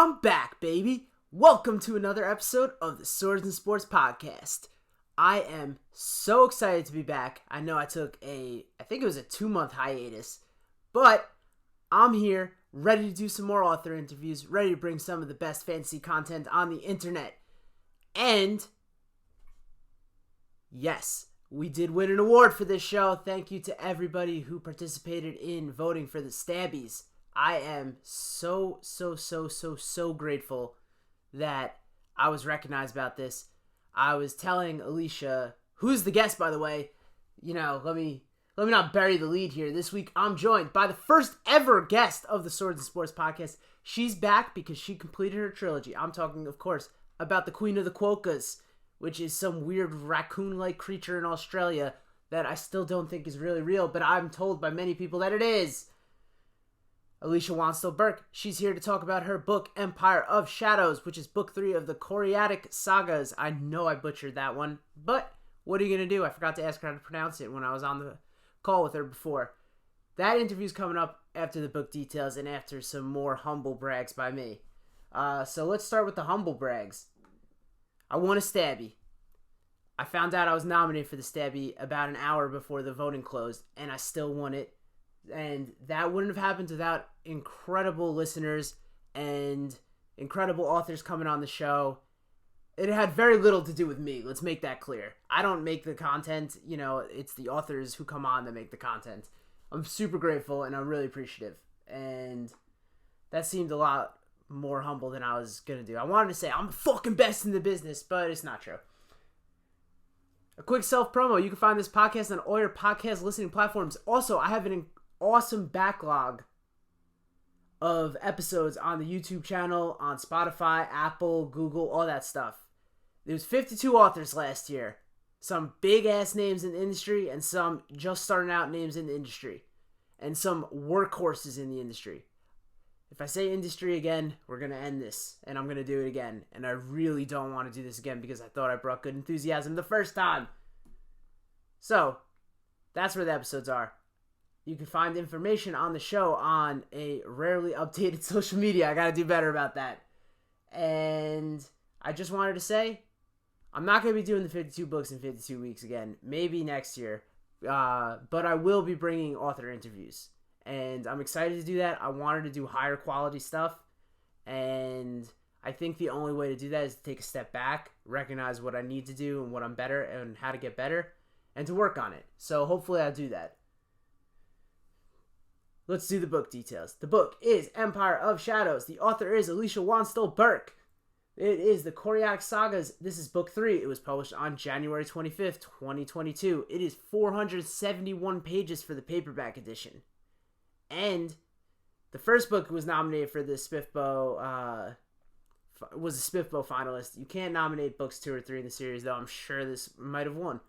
I'm back, baby. Welcome to another episode of the Swords and Sports Podcast. I am so excited to be back. I know I took I think it was a 2-month hiatus, but I'm here, ready to do some more author interviews, ready to bring some of the best fantasy content on the internet. And, yes, we did win an award for this show. Thank you to everybody who participated in voting for the Stabbies. I am so grateful that I was recognized about this. I was telling Alicia, who's the guest, by the way, let me not bury the lead here. This week, I'm joined by the first ever guest of the Swords and Sports Podcast. She's back because she completed her trilogy. I'm talking, of course, about the Queen of the Quokkas, which is some weird raccoon-like creature in Australia that I still don't think is really real, but I'm told by many people that it is. Alicia Wanstall-Burke, she's here to talk about her book, Empire of Shadows, which is book 3 of the Choreatic Sagas. I know I butchered that one, but what are you going to do? I forgot to ask her how to pronounce it when I was on the call with her before. That interview's coming up after the book details and after some more humble brags by me. So let's start with the humble brags. I won a Stabby. I found out I was nominated for the Stabby about an hour before the voting closed, and I still won it. And that wouldn't have happened without incredible listeners and incredible authors coming on the show. It had very little to do with me. Let's make that clear. I don't make the content. It's the authors who come on that make the content. I'm super grateful and I'm really appreciative. And that seemed a lot more humble than I was going to do. I wanted to say I'm the fucking best in the business, but it's not true. A quick self-promo. You can find this podcast on all your podcast listening platforms. Also, I have an awesome backlog of episodes on the YouTube channel, on Spotify, Apple, Google, all that stuff. There was 52 authors last year. Some big-ass names in the industry and some just starting out names in the industry. And some workhorses in the industry. If I say industry again, we're going to end this. And I'm going to do it again. And I really don't want to do this again because I thought I brought good enthusiasm the first time. So, that's where the episodes are. You can find information on the show on a rarely updated social media. I got to do better about that. And I just wanted to say, I'm not going to be doing the 52 books in 52 weeks again. Maybe next year. But I will be bringing author interviews. And I'm excited to do that. I wanted to do higher quality stuff. And I think the only way to do that is to take a step back, recognize what I need to do and what I'm better and how to get better, and to work on it. So hopefully I'll do that. Let's do the book details. The book is Empire of Shadows. The author is Alicia Wanstall-Burke. It is the Choreatic Sagas. This is book 3. It was published on January 25th, 2022. It is 471 pages for the paperback edition. And the first book was nominated for the SPIFBO, was a SPIFBO finalist. You can't nominate books 2 or 3 in the series, though I'm sure this might have won.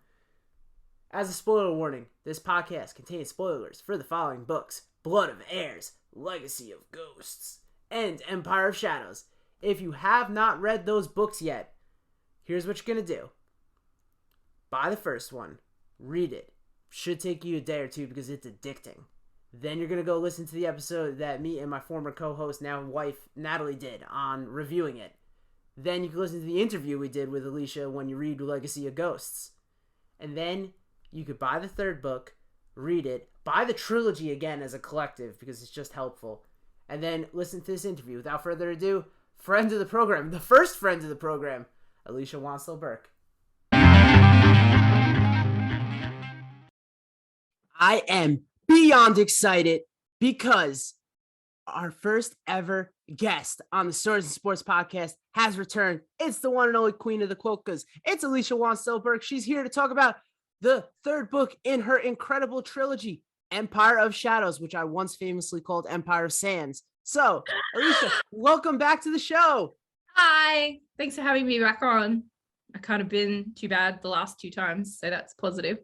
As a spoiler warning, this podcast contains spoilers for the following books: Blood of Heirs, Legacy of Ghosts, and Empire of Shadows. If you have not read those books yet, here's what you're going to do. Buy the first one. Read it. Should take you a day or two because it's addicting. Then you're going to go listen to the episode that me and my former co-host, now wife, Natalie, did on reviewing it. Then you can listen to the interview we did with Alicia when you read Legacy of Ghosts. And then you could buy the third book, read it, buy the trilogy again as a collective because it's just helpful, and then listen to this interview. Without further ado, friend of the program, the first friend of the program, Alicia Wanstall-Burke. I am beyond excited because our first ever guest on the Swords and Sports Podcast has returned. It's the one and only Queen of the Quokkas. It's Alicia Wanstall-Burke. She's here to talk about the third book in her incredible trilogy, Empire of Shadows, which I once famously called Empire of Sands. So, Alicia, welcome back to the show. Hi, thanks for having me back on. I kind of been too bad the last 2 times, so that's positive.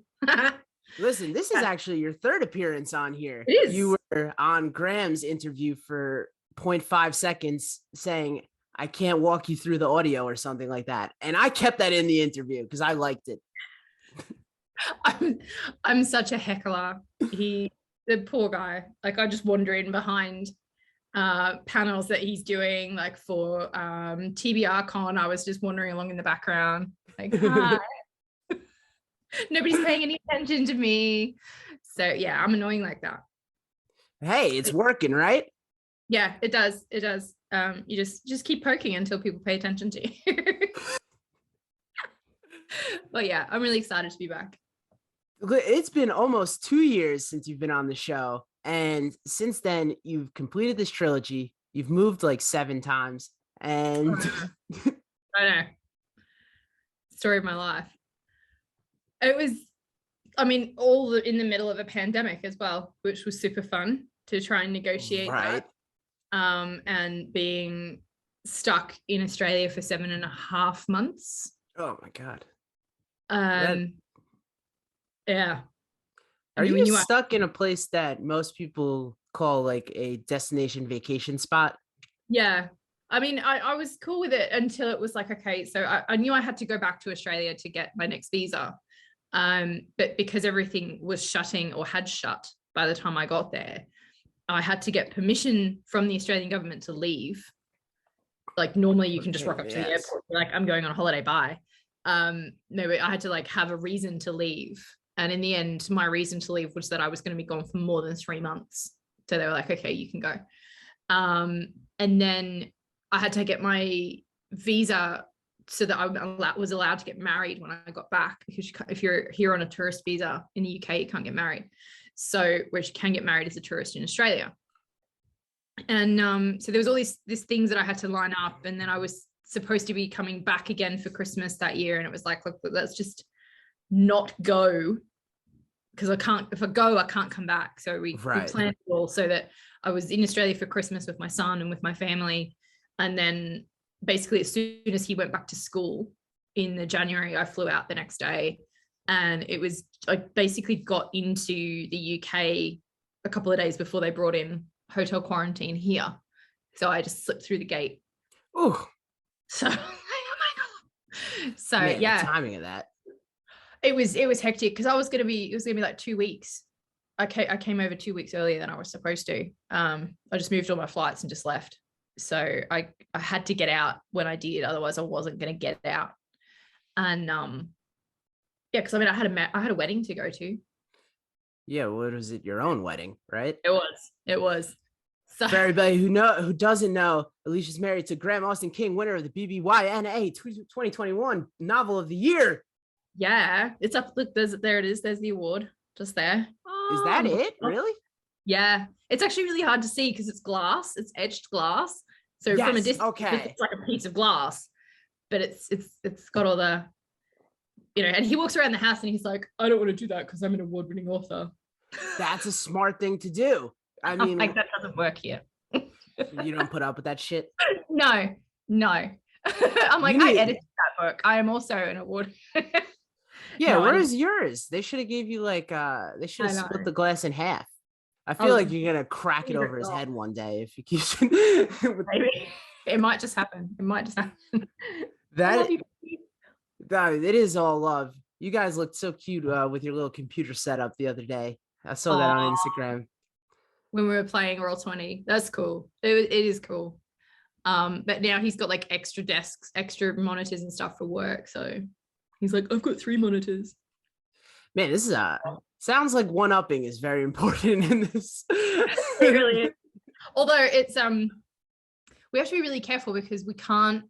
Listen, this is actually your third appearance on here. It is. You were on Graham's interview for 0.5 seconds saying, I can't walk you through the audio or something like that. And I kept that in the interview because I liked it. I'm such a heckler. The poor guy, like I just wander in behind panels that he's doing, like for TBR Con. I was just wandering along in the background, like, hi. Nobody's paying any attention to me. So yeah, I'm annoying like that. Hey, it's working, right? Yeah, it does. It does. You just keep poking until people pay attention to you. But yeah, I'm really excited to be back. It's been almost 2 years since you've been on the show. And since then, you've completed this trilogy. You've moved like 7 times. And I know. Story of my life. It was, I mean, in the middle of a pandemic as well, which was super fun to try and negotiate that. And being stuck in Australia for 7.5 months. Oh my God. Yeah. Are you stuck in a place that most people call like a destination vacation spot? Yeah. I mean, I was cool with it until it was like, okay, so I knew I had to go back to Australia to get my next visa. But because everything was shutting or had shut by the time I got there, I had to get permission from the Australian government to leave. Like normally you can just rock up to the airport, like I'm going on holiday, bye. No, but I had to like have a reason to leave. And in the end, my reason to leave was that I was going to be gone for more than 3 months. So they were like, okay, you can go. And then I had to get my visa so that I was allowed to get married when I got back, because if you're here on a tourist visa in the UK, you can't get married. So where you can get married as a tourist in Australia. And so there was all these things that I had to line up. And then I was supposed to be coming back again for Christmas that year. And it was like, look, let's just not go, because if I go, I can't come back. So we planned it all so that I was in Australia for Christmas with my son and with my family. And then basically as soon as he went back to school in the January, I flew out the next day. And I basically got into the UK a couple of days before they brought in hotel quarantine here. So I just slipped through the gate. Oh. So, oh my God. So man, yeah. The timing of that. It was hectic because it was gonna be like 2 weeks. I came over 2 weeks earlier than I was supposed to. I just moved all my flights and just left. So I had to get out when I did, otherwise I wasn't gonna get out. And yeah, because I mean I had a wedding to go to. Yeah, what was it? Your own wedding, right? It was. So for everybody who doesn't know, Alicia's married to Graham Austin King, winner of the BBYNA 2021 Novel of the Year. Yeah, it's up. Look, there it is. There's the award just there. Is that it? Really? Yeah, it's actually really hard to see because it's glass. It's etched glass. So from a distance, it's like a piece of glass, but it's got all the, and he walks around the house and he's like, I don't want to do that because I'm an award-winning author. That's a smart thing to do. I mean, like that doesn't work here. You don't put up with that shit? No. I'm like, I edited that book. I am also an award. Yeah, where's yours? They should have gave you like they should have split the glass in half. I feel like you're gonna crack it over his head one day if you keep. Maybe it might just happen. That it is all love. You guys looked so cute with your little computer setup the other day. I saw that on Instagram when we were playing Roll20. That's cool. It is cool. But now he's got like extra desks, extra monitors and stuff for work. So he's like, I've got 3 monitors. Man, this is sounds like one-upping is very important in this. It really is. Although it's we have to be really careful because we can't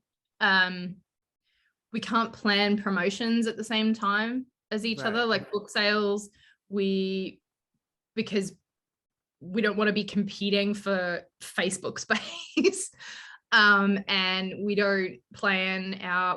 plan promotions at the same time as each other, like book sales. Because we don't want to be competing for Facebook space. And we don't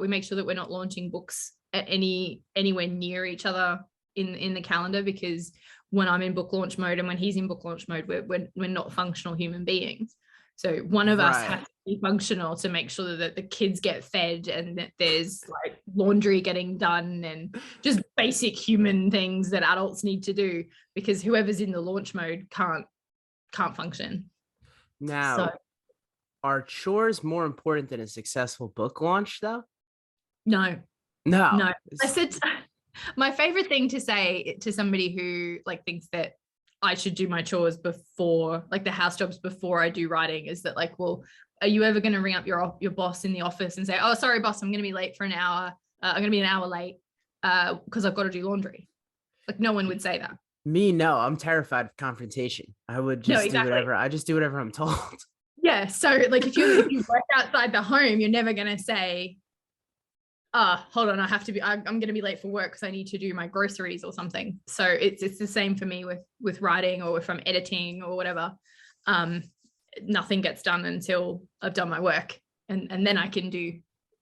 we make sure that we're not launching books at anywhere near each other in the calendar, because when I'm in book launch mode and when he's in book launch mode, we're not functional human beings. So one of us has to be functional to make sure that the kids get fed and that there's like laundry getting done and just basic human things that adults need to do, because whoever's in the launch mode can't function. Now, are chores more important than a successful book launch though? No. I said my favorite thing to say to somebody who like thinks that I should do my chores before, like the house jobs before I do writing, is that like, well, are you ever going to ring up your boss in the office and say, oh, sorry, boss, I'm going to be late for an hour. I'm going to be an hour late because I've got to do laundry. Like no one would say that. Me, no, I'm terrified of confrontation. I would just do whatever. I just do whatever I'm told. Yeah. So like if you work outside the home, you're never going to say, hold on, I'm going to be late for work because I need to do my groceries or something. So it's the same for me with writing, or if I'm editing or whatever. Nothing gets done until I've done my work, and then I can do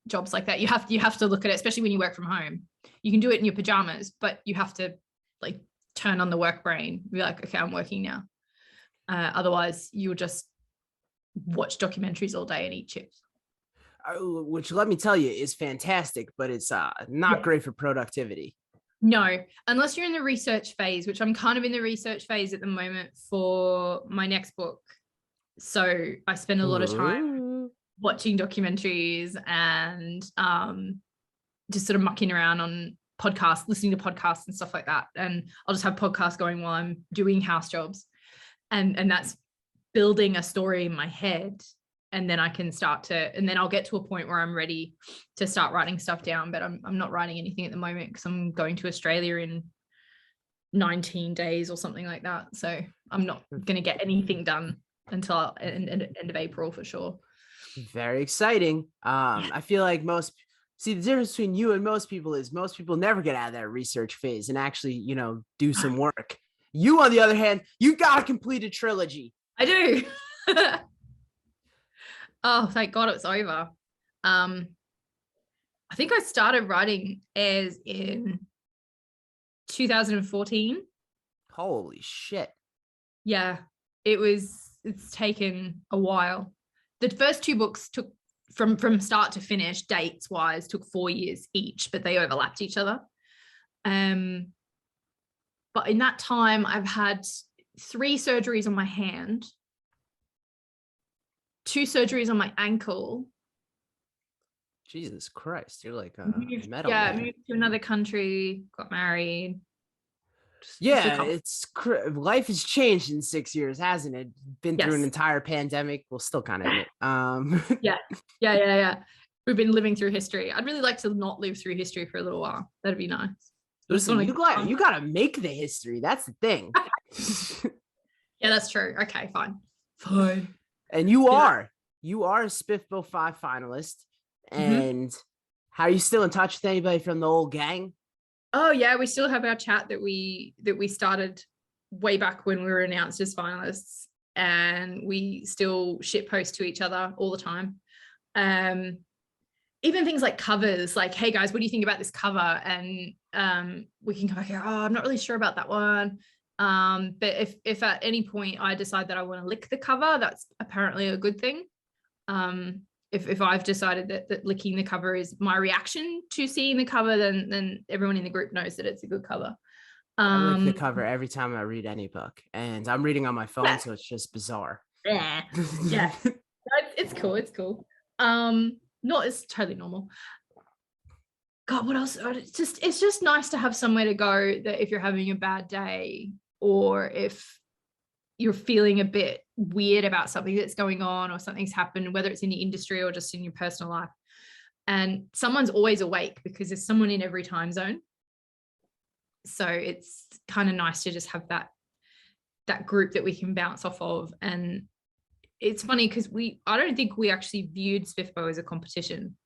jobs like that. You have to look at it, especially when you work from home. You can do it in your pajamas, but you have to like turn on the work brain, be like, okay, I'm working now. Otherwise you'll just watch documentaries all day and eat chips. Which, let me tell you, is fantastic, but it's not great for productivity. No, unless you're in the research phase, which I'm kind of in the research phase at the moment for my next book. So I spend a lot of time watching documentaries and just sort of mucking around on podcasts, listening to podcasts and stuff like that. And I'll just have podcasts going while I'm doing house jobs. And that's building a story in my head. And then I can and then I'll get to a point where I'm ready to start writing stuff down. But I'm not writing anything at the moment because I'm going to Australia in 19 days or something like that. So I'm not going to get anything done until end of April for sure. Very exciting. I feel like the difference between you and most people is most people never get out of that research phase and actually, do some work. You, on the other hand, you got to complete a trilogy. I do. Oh, thank God it's over. I think I started writing as in 2014. Holy shit. Yeah, it's taken a while. The first two books took from start to finish, dates wise, took 4 years each, but they overlapped each other. But in that time, I've had 3 surgeries on my hand, 2 surgeries on my ankle. Jesus Christ, you're like moved to another country, got married. Life has changed in 6 years, hasn't it? Been through an entire pandemic. Well, still kind of in it. Yeah. We've been living through history. I'd really like to not live through history for a little while. That'd be nice. Listen, you gotta make the history. That's the thing. Yeah, that's true. Okay, fine. And you are a Spiffbo 5 finalist. And how are you still in touch with anybody from the old gang? Oh yeah, we still have our chat that we started way back when we were announced as finalists, and we still shitpost to each other all the time. Even things like covers, like, hey guys, what do you think about this cover? And we can come back here, I'm not really sure about that one. But if at any point I decide that I want to lick the cover, that's apparently a good thing. If I've decided that licking the cover is my reaction to seeing the cover, then everyone in the group knows that it's a good cover. I lick the cover every time I read any book, and I'm reading on my phone, so it's just bizarre. Yeah. It's cool. No, it's totally normal. God, what else? It's just nice to have somewhere to go that if you're having a bad day, or if you're feeling a bit weird about something that's going on or something's happened, whether it's in the industry or just in your personal life. And someone's always awake because there's someone in every time zone. So it's kind of nice to just have that group that we can bounce off of. And it's funny because I don't think we actually viewed Spiffbo as a competition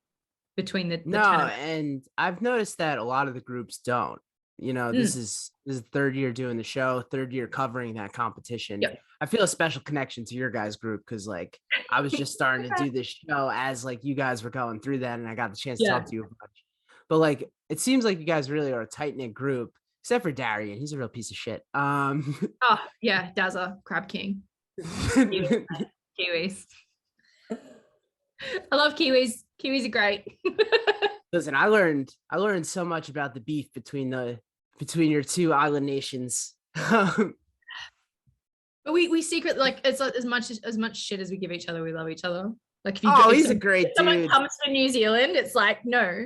between the no, and I've noticed that a lot of the groups don't. This is the 3rd year doing the show, 3rd year covering that competition. Yep. I feel a special connection to your guys' group because like I was just starting to do this show as like you guys were going through that, and I got the chance to talk to you a bunch. But like it seems like you guys really are a tight-knit group, except for Darian. He's a real piece of shit. Oh yeah, Dazza, Crab King. Kiwis. I love kiwis. Kiwis are great. Listen, I learned so much about the beef between your 2 island nations. But we secretly, like, it's like as much shit as we give each other, we love each other. Like, he's a great dude. Someone comes to New Zealand, it's like, no,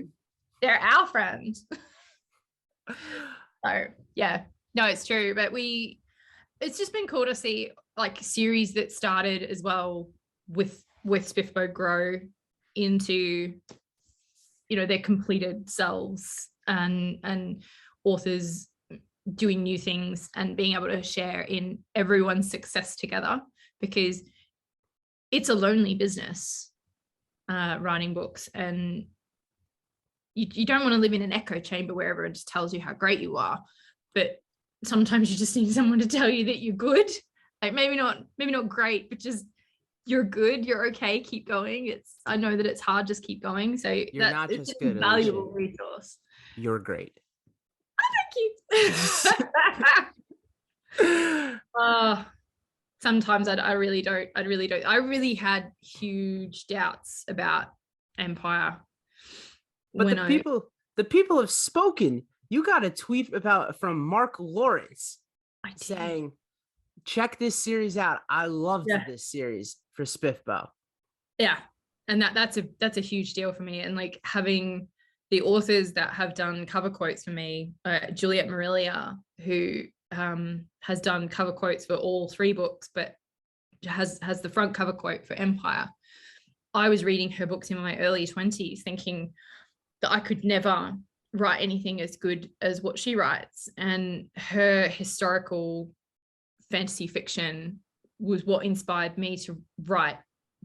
they're our friends. So yeah, no, it's true. But it's just been cool to see like series that started as well with Spiffbo grow into, you know, their completed selves, and authors doing new things and being able to share in everyone's success together, because it's a lonely business, writing books, and you don't want to live in an echo chamber where everyone just tells you how great you are, but sometimes you just need someone to tell you that you're good, like maybe not great, but just you're good, you're okay, keep going. I know that it's hard, just keep going. So You're not it's just a good, valuable Alicia. resource. You're great. Thank you. Sometimes I really don't. I really had huge doubts about Empire. But the people have spoken. You got a tweet from Mark Lawrence saying, check this series out. I loved this series for Spiffbo. Yeah. And that's a huge deal for me. And like having the authors that have done cover quotes for me, Juliet Marilia, who has done cover quotes for all 3 books, but has the front cover quote for Empire. I was reading her books in my early 20s thinking that I could never write anything as good as what she writes. And her historical fantasy fiction was what inspired me to write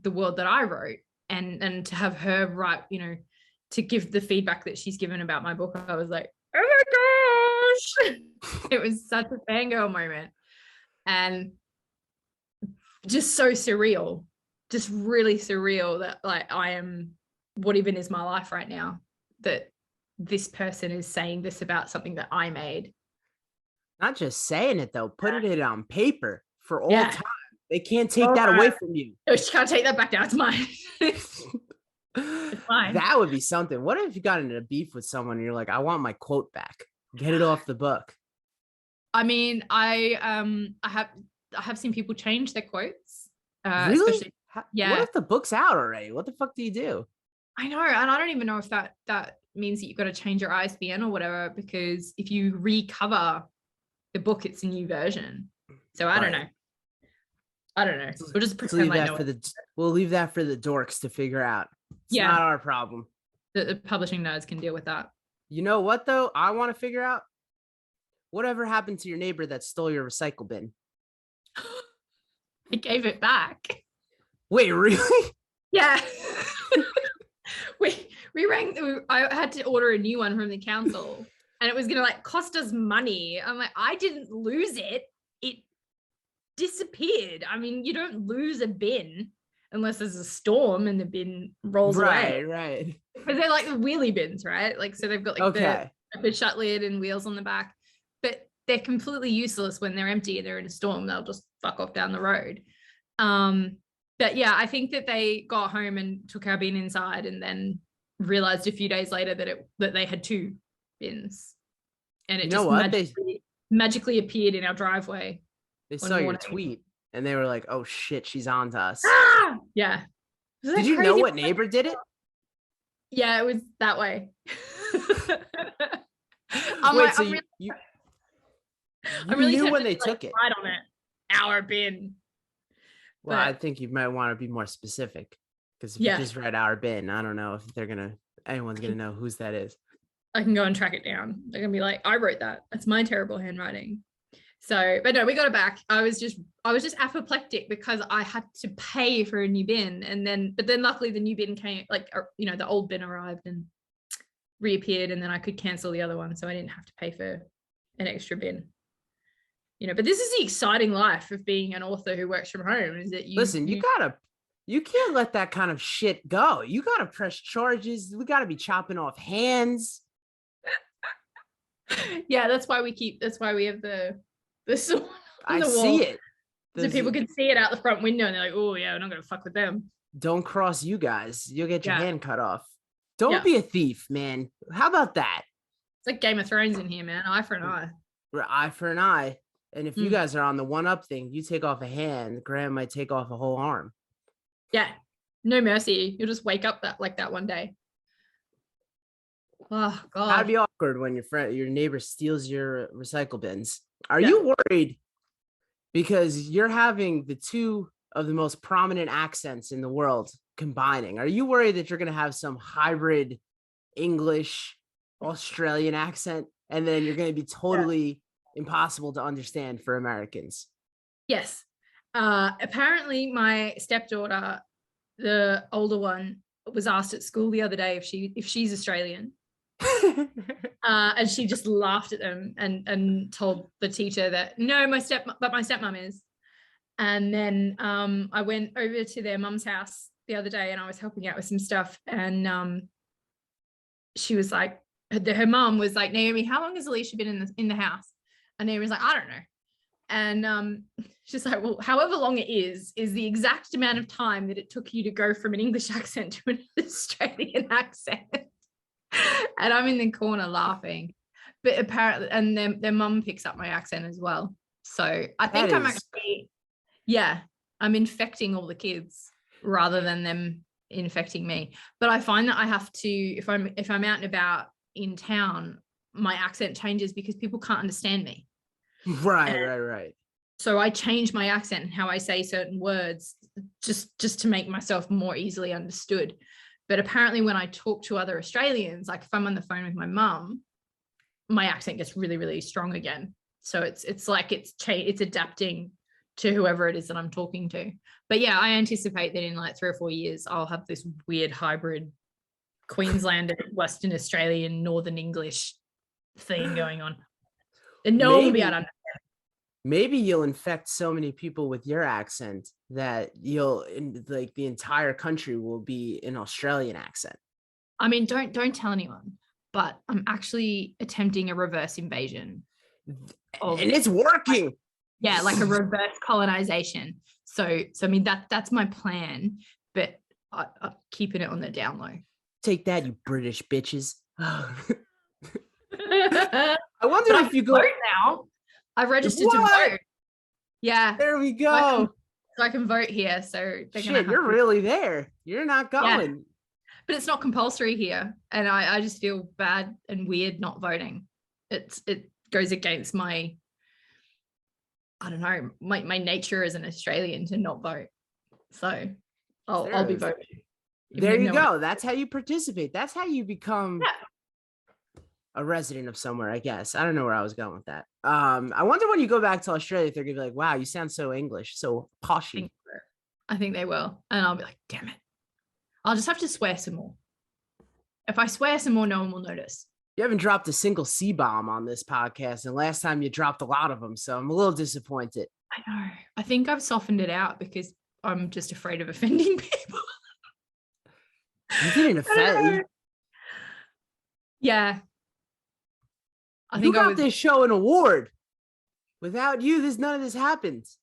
the world that I wrote, and to have her write, you know, to give the feedback that she's given about my book. I was like, oh my gosh. It was such a fangirl moment, and just so surreal, just really surreal that like I am, what even is my life right now, that this person is saying this about something that I made. Not just saying it though, putting it on paper for all time. They can't take that away from you. No, she can't take that back now. It's mine. It's fine. That would be something. What if you got into a beef with someone and you're like, I want my quote back. Get it off the book. I mean, I have seen people change their quotes. Really? Especially, yeah. What if the book's out already? What the fuck do you do? I know, and I don't even know if that means that you've got to change your ISBN or whatever, because if you recover the book, it's a new version. So I don't know. We'll just pretend we'll leave that for the dorks to figure out. It's not our problem. The publishing nerds can deal with that. You know what though? I want to figure out whatever happened to your neighbor that stole your recycle bin. I gave it back. Wait, really? Yeah. we rang. I had to order a new one from the council, and it was gonna like cost us money. I'm like, I didn't lose it. It disappeared. I mean, you don't lose a bin unless there's a storm and the bin rolls away. Right. Because they're like the wheelie bins, right? Like, so they've got like the shut lid and wheels on the back, but they're completely useless when they're empty and they're in a storm. They'll just fuck off down the road. But yeah, I think that they got home and took our bin inside and then realized a few days later that they had 2 bins, and it magically appeared in our driveway. They saw your tweet and they were like, "Oh shit, she's on to us." Yeah. Did you know what neighbor did it? Yeah, it was that way. You knew when they took it. Right on it. Our bin. Well, I think you might want to be more specific, because if you just read our bin, I don't know if anyone's gonna know whose that is. I can go and track it down. They're gonna be like, I wrote that. That's my terrible handwriting. So, but no, we got it back. I was just apoplectic because I had to pay for a new bin, but then luckily the new bin came, like, you know, the old bin arrived and reappeared, and then I could cancel the other one, so I didn't have to pay for an extra bin. You know, but this is the exciting life of being an author who works from home, is that you can't let that kind of shit go. You gotta press charges. We gotta be chopping off hands. Yeah, that's why we have the sword on the wall. See it. So people can see it out the front window and they're like, oh yeah, we're not gonna fuck with them. Don't cross you guys. You'll get your hand cut off. Don't be a thief, man. How about that? It's like Game of Thrones in here, man. Eye for an eye. Eye for an eye. And if you guys are on the one-up thing, you take off a hand, Graham might take off a whole arm. Yeah. No mercy. You'll just wake up that one day. Oh God. That'd be awkward when your neighbor steals your recycle bins. Are you worried? because you're having the two of the most prominent accents in the world combining. Are you worried that you're going to have some hybrid English Australian accent and then you're going to be totally impossible to understand for Americans? Yes. Apparently my stepdaughter, the older one, was asked at school the other day if she's Australian. And she just laughed at them and told the teacher that no, my stepmom is. And then I went over to their mum's house the other day and I was helping out with some stuff, and she was like, her mum was like, Naomi, how long has Alicia been in the house? And Naomi was like, I don't know. And she's like, well, however long it is the exact amount of time that it took you to go from an English accent to an Australian accent. And I'm in the corner laughing, but apparently, and their mum picks up my accent as well. So I think I'm infecting all the kids rather than them infecting me. But I find that I have to, if I'm out and about in town, my accent changes because people can't understand me. Right. So I change my accent and how I say certain words just to make myself more easily understood. But apparently when I talk to other Australians, like if I'm on the phone with my mum, my accent gets really, really strong again. So it's like it's adapting to whoever it is that I'm talking to. But yeah, I anticipate that in like 3 or 4 years, I'll have this weird hybrid Queenslander, Western Australian, Northern English thing going on. And no one will be able to understand. Maybe you'll infect so many people with your accent that the entire country will be an Australian accent. I mean, don't tell anyone, but I'm actually attempting a reverse invasion. And it's working. Yeah, like a reverse colonization. So I mean, that's my plan, but I'm keeping it on the down low. Take that, you British bitches. I wonder if you go vote now. I've registered to vote. Yeah. There we go. So I can vote here. So shit, you're really there. You're not going. Yeah. But it's not compulsory here. And I just feel bad and weird not voting. It goes against my, I don't know, my nature as an Australian to not vote. So I'll be voting. There you go. That's how you participate. That's how you become a resident of somewhere, I guess. I don't know where I was going with that. I wonder when you go back to Australia, if they're gonna be like, wow, you sound so English, so poshy. I think they will. And I'll be like, damn it. I'll just have to swear some more. If I swear some more, no one will notice. You haven't dropped a single C-bomb on this podcast, and last time you dropped a lot of them, so I'm a little disappointed. I know. I think I've softened it out because I'm just afraid of offending people. You didn't offend. Yeah. I think you got this show an award. Without you, none of this happens.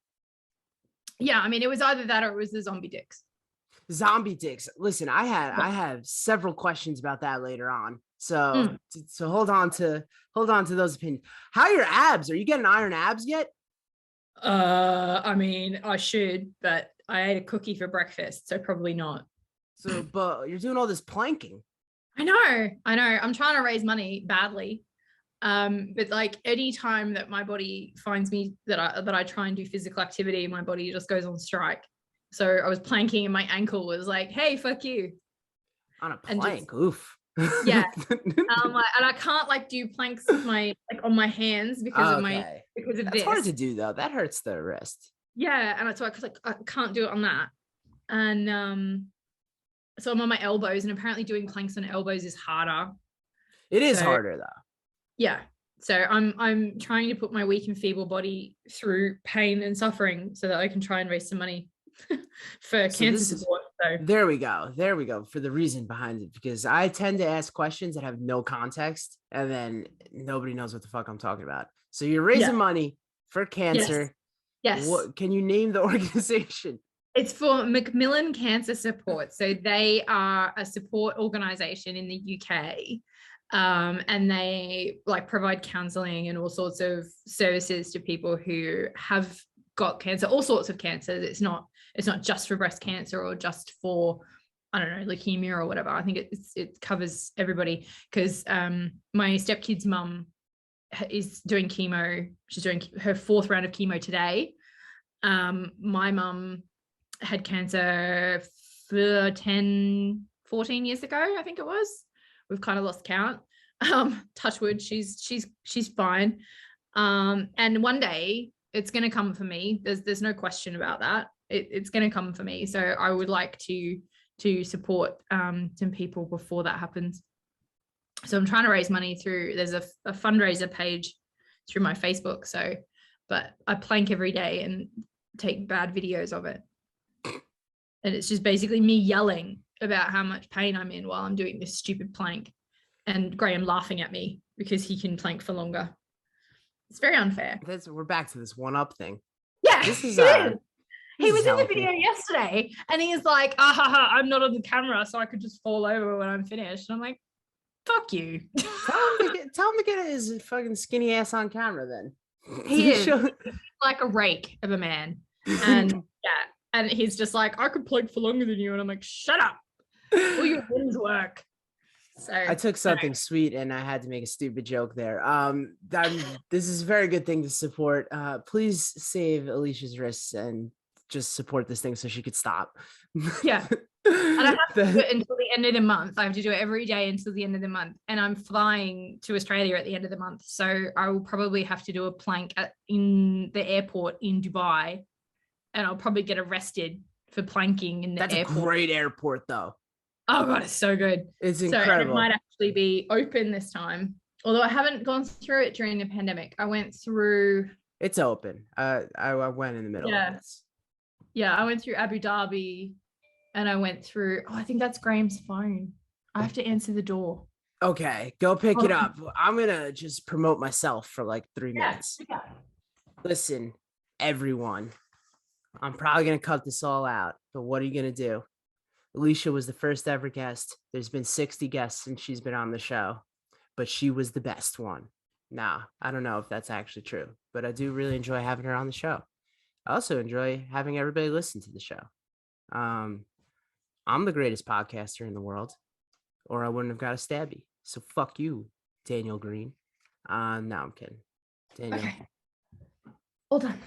Yeah, I mean, it was either that or it was the zombie dicks. Zombie dicks. Listen, I have several questions about that later on. So hold on to those opinions. How are your abs? Are you getting iron abs yet? I mean, I should, but I ate a cookie for breakfast, so probably not. So, but you're doing all this planking. I know. I'm trying to raise money badly. But like any time that my body finds me that I try and do physical activity, my body just goes on strike. So I was planking and my ankle was like, hey, fuck you. On a plank. Oof. Yeah. And I can't like do planks with on my hands because of That's this. hard to do though. That hurts the wrist. Yeah. And so I can't do it on that. And so I'm on my elbows, and apparently doing planks on elbows is harder. It is harder though. Yeah. So I'm trying to put my weak and feeble body through pain and suffering so that I can try and raise some money for cancer support. So there we go for the reason behind it, because I tend to ask questions that have no context and then nobody knows what the fuck I'm talking about. So you're raising money for cancer. Yes. What can you name the organization? It's for Macmillan Cancer Support. So they are a support organization in the UK. And they like provide counseling and all sorts of services to people who have got cancer, all sorts of cancers. It's not just for breast cancer or just for, I don't know, leukemia or whatever. I think it covers everybody, because my stepkid's mum is doing chemo. She's doing her 4th round of chemo today. My mum had cancer for 14 years ago, I think it was. We've kind of lost count. Touch wood, she's fine. And one day it's going to come for me. There's no question about that. It's going to come for me. So I would like to support some people before that happens. So I'm trying to raise money through, there's a fundraiser page through my Facebook. So, but I plank every day and take bad videos of it. And it's just basically me yelling about how much pain I'm in while I'm doing this stupid plank, and Graham laughing at me because he can plank for longer. It's very unfair. We're back to this one-up thing. Yeah, this is he was in the video yesterday and he's like, I'm not on the camera, so I could just fall over when I'm finished. And I'm like, fuck you. Tell him to get his fucking skinny ass on camera then. He is like a rake of a man. And yeah, and he's just like, I could plank for longer than you. And I'm like, shut up. All your limbs work. So I took something sweet and I had to make a stupid joke there. This is a very good thing to support. Please save Alicia's wrists and just support this thing so she could stop. Yeah. And I have to do it until the end of the month. I have to do it every day until the end of the month. And I'm flying to Australia at the end of the month. So I will probably have to do a plank in the airport in Dubai. And I'll probably get arrested for planking in the airport. That's a great airport though. Oh God, it's so good. It's incredible. So it might actually be open this time. Although I haven't gone through it during the pandemic. I went through. It's open. I went in the middle of this. Yeah, I went through Abu Dhabi and I went through. Oh, I think that's Graham's phone. I have to answer the door. Okay, go pick it up. I'm going to just promote myself for like 3 minutes. Yeah. Listen, everyone, I'm probably going to cut this all out, but what are you going to do? Alicia was the first ever guest. There's been 60 guests since she's been on the show, but she was the best one. Nah, I don't know if that's actually true, but I do really enjoy having her on the show. I also enjoy having everybody listen to the show. I'm the greatest podcaster in the world, or I wouldn't have got a stabby. So fuck you, Daniel Green. No, I'm kidding. Daniel. Okay. Hold on.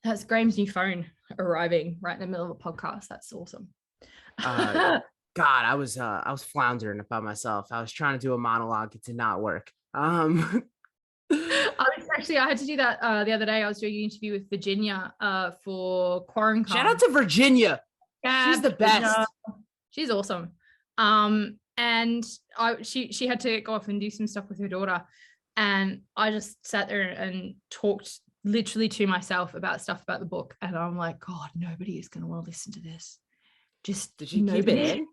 That's Graham's new phone arriving right in the middle of the podcast. That's awesome. God, I was floundering by myself. I was trying to do a monologue. It did not work. I had to do that the other day. I was doing an interview with Virginia for Quarantine. Shout out to Virginia. Yeah, she's the best. She's awesome. And she had to go off and do some stuff with her daughter, and I just sat there and talked literally to myself about stuff about the book, and I'm like, God, nobody is going to want to listen to this. Just did she keep it in?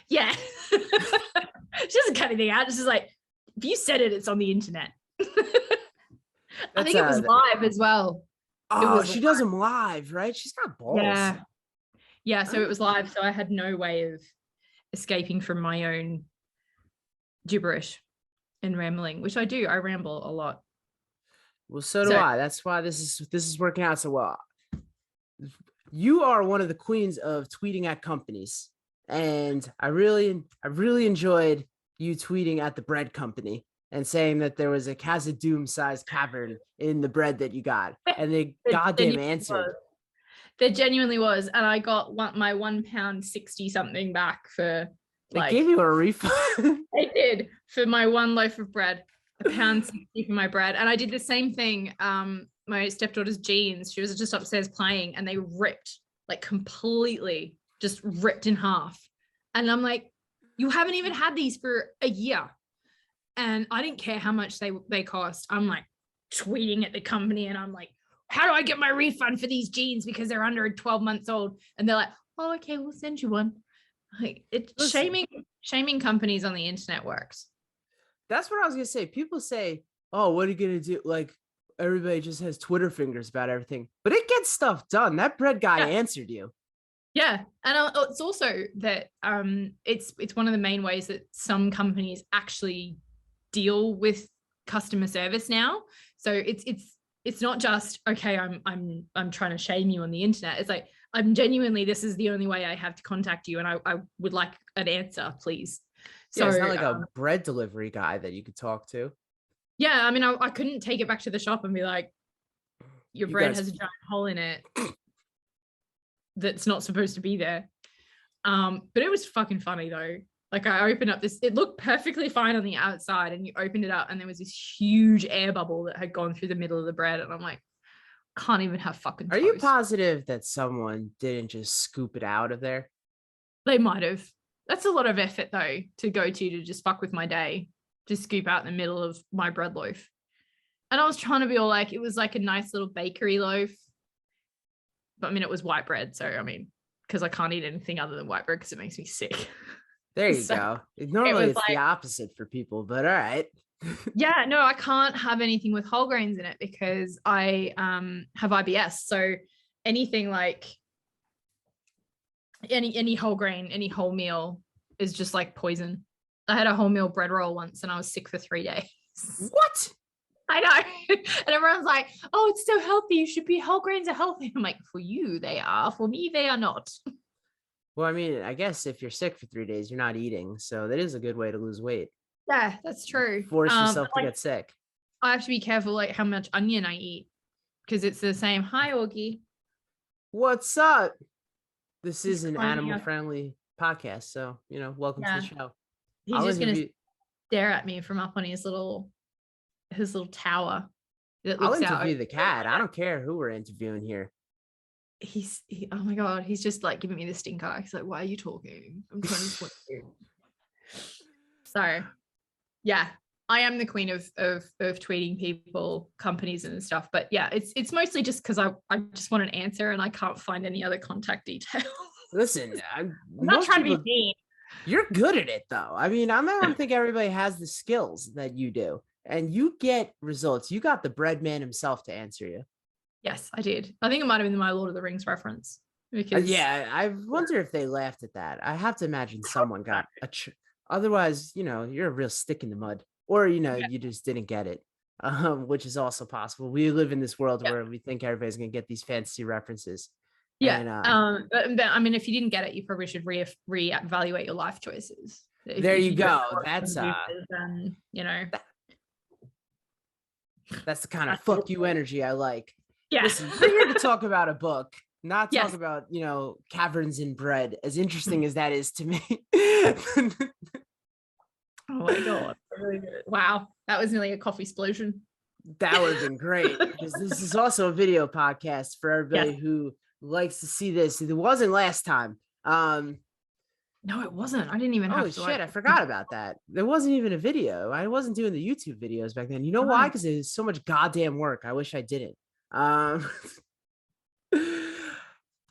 Yeah. She doesn't cut anything out. It's just like, if you said it, it's on the internet. I think it was live as well. Oh, she does them live, right? She's got balls. Yeah. So it was live. So I had no way of escaping from my own gibberish and rambling, which I do. I ramble a lot. Well, so do I. That's why this is working out so well. You are one of the queens of tweeting at companies, and I really enjoyed you tweeting at the bread company and saying that there was a Khazad-dûm sized cavern in the bread that you got, and they goddamn answered. There genuinely was, and I got my £1.60 something back for. They gave you a refund. They did for my one loaf of bread, £1.60 for my bread, and I did the same thing. My stepdaughter's jeans, she was just upstairs playing, and they ripped, like completely just ripped in half. And I'm like, you haven't even had these for a year. And I didn't care how much they cost. I'm like tweeting at the company, and I'm like, how do I get my refund for these jeans because they're under 12 months old? And they're like, oh, okay, we'll send you one. Like, shaming companies on the internet works. That's what I was gonna say. People say, oh, what are you gonna do? Like, everybody just has Twitter fingers about everything, but it gets stuff done. That bread guy answered you. Yeah. And it's also that it's one of the main ways that some companies actually deal with customer service now. So it's not just, okay, I'm trying to shame you on the internet. It's like, I'm genuinely, this is the only way I have to contact you, and I would like an answer, please. So it's not like a bread delivery guy that you could talk to. Yeah, I mean, I couldn't take it back to the shop and be like, your bread has a giant hole in it. that's not supposed to be there. But it was fucking funny though. Like I opened up this, it looked perfectly fine on the outside, and you opened it up and there was this huge air bubble that had gone through the middle of the bread. And I'm like, can't even have fucking toast. Are you positive that someone didn't just scoop it out of there? They might have. That's a lot of effort though to go to just fuck with my day, just scoop out in the middle of my bread loaf. And I was trying to be all like, it was like a nice little bakery loaf. But I mean, it was white bread. So, I mean, because I can't eat anything other than white bread because it makes me sick. There you go. Normally it's like, the opposite for people, but all right. Yeah, no, I can't have anything with whole grains in it because I have IBS. So anything like any whole grain, any whole meal is just like poison. I had a wholemeal bread roll once and I was sick for 3 days. What? I know. And everyone's like, oh, it's so healthy. You should be, whole grains are healthy. I'm like, for you, they are. For me, they are not. Well, I mean, I guess if you're sick for 3 days, you're not eating. So that is a good way to lose weight. Yeah, that's true. Force yourself to get sick. I have to be careful like how much onion I eat because it's the same. Hi, Augie. What's up? This is an animal-friendly podcast. So, welcome to the show. He's just going to stare at me from up on his little tower. I'll interview the cat. I don't care who we're interviewing here. Oh my God, he's just like giving me the stink eye. He's like, why are you talking? I'm trying to swim you. So yeah, I am the queen of tweeting people, companies and stuff. But yeah, it's mostly just because I just want an answer and I can't find any other contact details. Listen, I'm not trying to be mean. You're good at it though. I mean, I don't think everybody has the skills that you do. And you get results. You got the bread man himself to answer you. Yes, I did. I think it might have been my Lord of the Rings reference. Because yeah, I wonder if they laughed at that. I have to imagine someone got otherwise, you're a real stick in the mud, or you just didn't get it, which is also possible. We live in this world where we think everybody's gonna get these fantasy references. Yeah. But I mean, if you didn't get it, you probably should reevaluate your life choices. There you go. That's that's the kind of fuck you energy I like. Yeah. Listen, we're here to talk about a book, not talk about, caverns in bread, as interesting as that is to me. Oh my God. Really good. Wow. That was nearly a coffee explosion. That would have been great because this is also a video podcast for everybody who likes to see this. It wasn't last time. No, it wasn't. I didn't even have to. Oh shit, I forgot about that. There wasn't even a video. I wasn't doing the YouTube videos back then. You know why? Because there's so much goddamn work. I wish I didn't.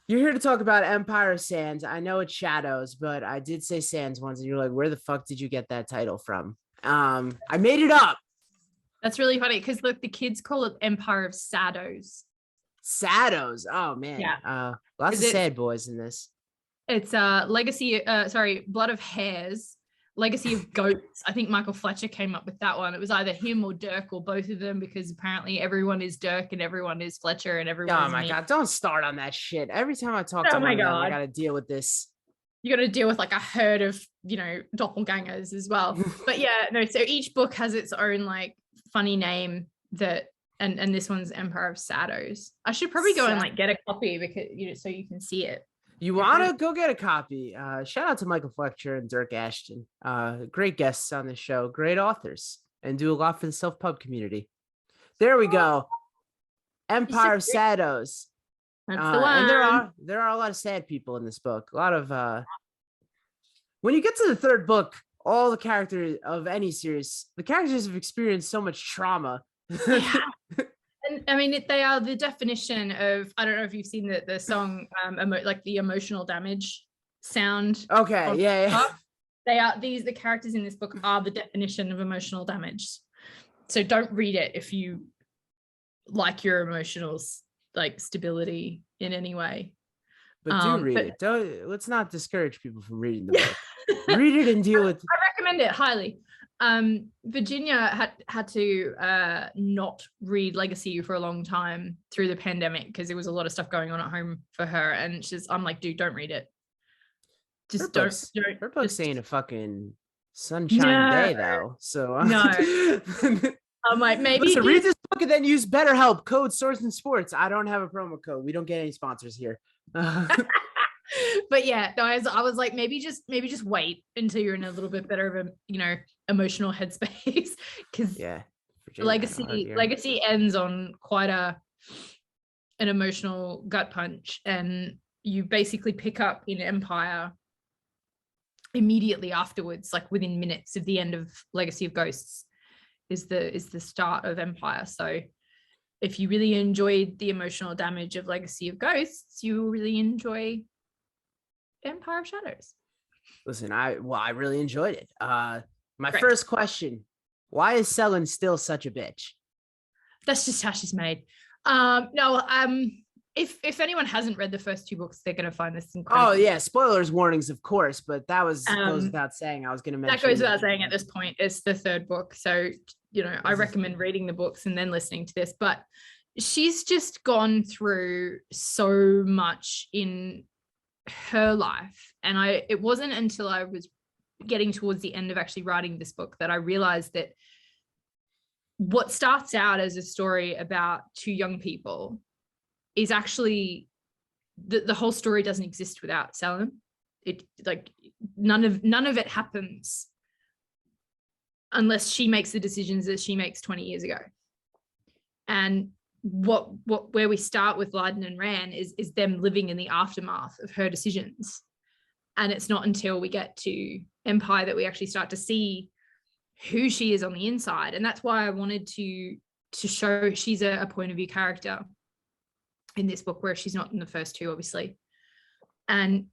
You're here to talk about Empire of Sands. I know it's Shadows, but I did say Sands once, and you're like, where the fuck did you get that title from? I made it up. That's really funny because look, the kids call it Empire of Shadows. Shadows. Oh man. Yeah. Lots of sad boys in this. It's Blood of Hares, Legacy of Goats. I think Michael Fletcher came up with that one. It was either him or Dirk or both of them because apparently everyone is Dirk and everyone is Fletcher and everyone is God, don't start on that shit. Every time I talk to one of them, I gotta deal with this. You gotta deal with like a herd of, doppelgangers as well. But yeah, no, so each book has its own like funny name that and this one's Empire of Shadows. I should probably go and like get a copy because so you can see it. You want to go get a copy. Shout out to Michael Fletcher and Dirk Ashton. Great guests on the show, great authors, and do a lot for the self-pub community. There we go. Empire of Shadows. That's the one. And there are a lot of sad people in this book. A lot of when you get to the third book, all the characters of any series, the characters have experienced so much trauma. Yeah. And I mean, they are the definition of, I don't know if you've seen the song, like the emotional damage sound. Okay, yeah. The characters in this book are the definition of emotional damage. So don't read it if you like your emotional like stability in any way. But do read it. Let's not discourage people from reading the book. Read it and deal with it. I recommend it highly. Virginia had to not read Legacy for a long time through the pandemic because there was a lot of stuff going on at home for her, and I'm like, dude, don't read it. Just don't. Her book's ain't a fucking sunshine day though. So no. I'm like, maybe read this book and then use BetterHelp code Swords and Sports. I don't have a promo code. We don't get any sponsors here. But yeah, no, I was like, maybe just wait until you're in a little bit better of a, emotional headspace, because Yeah, Virginia had a hard legacy year. legacy ends on quite an emotional gut punch, and you basically pick up in Empire immediately afterwards, like within minutes of the end of Legacy of Ghosts is the start of Empire. So if you really enjoyed the emotional damage of Legacy of Ghosts, you will really enjoy Empire of Shadows. Listen, I really enjoyed it. My Great. first question: why is Selin still such a bitch? That's just how she's made. No, if anyone hasn't read the first two books, they're going to find this incredible. Oh yeah, spoilers warnings, of course, but that goes without saying. I was going to mention that goes without saying at this point. It's the third book, so I recommend reading the books and then listening to this. But she's just gone through so much in her life, and it wasn't until I was getting towards the end of actually writing this book that I realized that what starts out as a story about two young people is actually the whole story doesn't exist without Selin. It, like, none of it happens unless she makes the decisions that she makes 20 years ago. And where we start with Leiden and Ran is them living in the aftermath of her decisions. And it's not until we get to Empire that we actually start to see who she is on the inside. And that's why I wanted to show she's a point of view character in this book, where she's not in the first two, obviously. And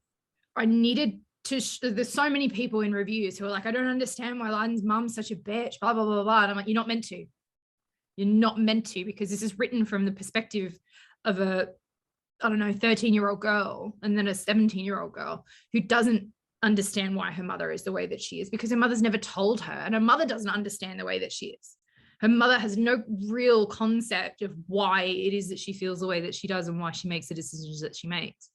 I needed to there's so many people in reviews who are like, I don't understand why Leiden's mum's such a bitch, blah, blah, blah, blah. And I'm like, you're not meant to, because this is written from the perspective of a, I don't know, 13-year-old girl, and then a 17-year-old girl who doesn't understand why her mother is the way that she is, because her mother's never told her, and her mother doesn't understand the way that she is. Her mother has no real concept of why it is that she feels the way that she does and why she makes the decisions that she makes.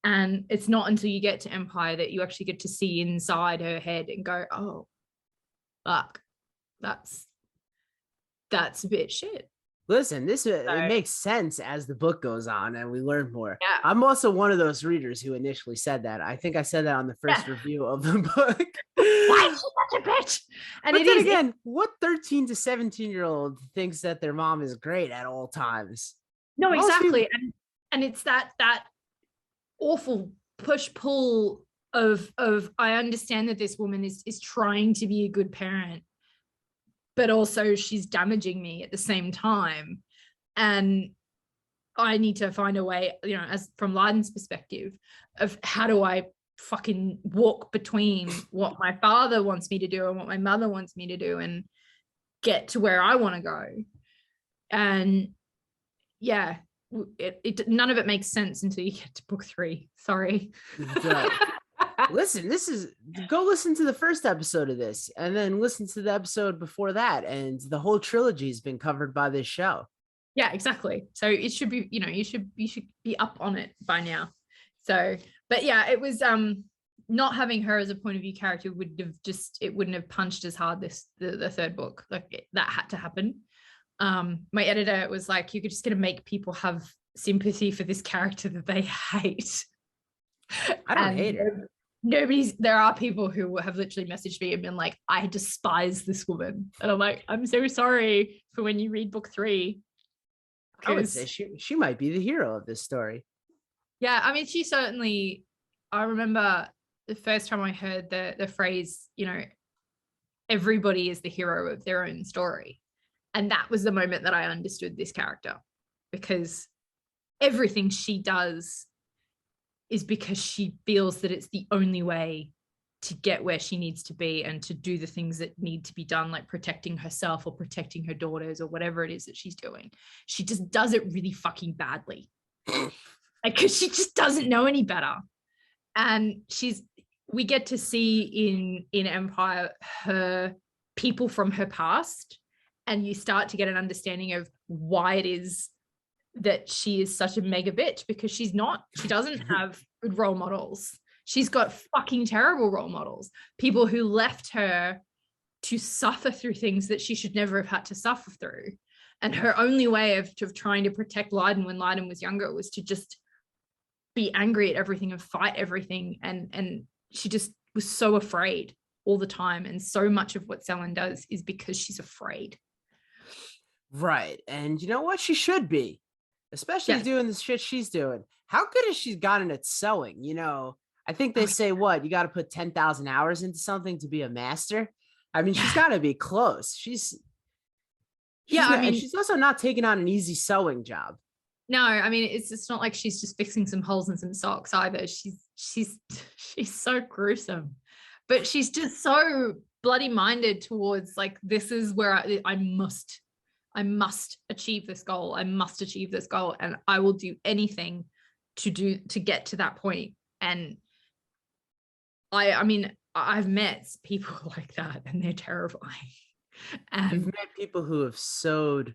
And it's not until you get to Empire that you actually get to see inside her head and go, oh, fuck, that's a bit shit. Listen, it makes sense as the book goes on and we learn more. Yeah. I'm also one of those readers who initially said that. I think I said that on the first review of the book. Why is she such a bitch? And but then again, what 13 to 17-year-old thinks that their mom is great at all times? No, exactly. And it's that awful push-pull of I understand that this woman is trying to be a good parent, but also she's damaging me at the same time. And I need to find a way, as from Leiden's perspective, of how do I fucking walk between what my father wants me to do and what my mother wants me to do and get to where I want to go. And yeah, none of it makes sense until you get to book 3. Sorry. Listen, go listen to the first episode of this and then listen to the episode before that, and the whole trilogy has been covered by this show. Yeah, exactly. So it should be, you should be up on it by now. So, but yeah, it was not having her as a point of view character wouldn't have punched as hard the third book. Like, that had to happen. My editor was like, you're just going to make people have sympathy for this character that they hate. I don't hate her. There are people who have literally messaged me and been like, I despise this woman. And I'm like, I'm so sorry for when you read book 3. I would say she might be the hero of this story. Yeah, I mean, she certainly, I remember the first time I heard the phrase, everybody is the hero of their own story. And that was the moment that I understood this character, because everything she does is because she feels that it's the only way to get where she needs to be and to do the things that need to be done, like protecting herself or protecting her daughters or whatever it is that she's doing. She just does it really fucking badly. Because she just doesn't know any better. And we get to see in Empire her people from her past, and you start to get an understanding of why it is that she is such a mega bitch, because she doesn't have good role models. She's got fucking terrible role models, people who left her to suffer through things that she should never have had to suffer through. And her only way of trying to protect Leiden when Leiden was younger was to just be angry at everything and fight everything. And she just was so afraid all the time. And so much of what Semen does is because she's afraid. Right. And you know what? She should be, especially doing the shit she's doing. How good has she gotten at sewing? You know, I think they say what? You got to put 10,000 hours into something to be a master. I mean, she's got to be close. She's not, and she's also not taking on an easy sewing job. No, I mean, it's not like she's just fixing some holes in some socks either. She's so gruesome, but she's just so bloody minded towards like, this is where I must achieve this goal. I must achieve this goal, and I will do anything to get to that point. And I mean, I've met people like that, and they're terrifying. And you've met people who have sewed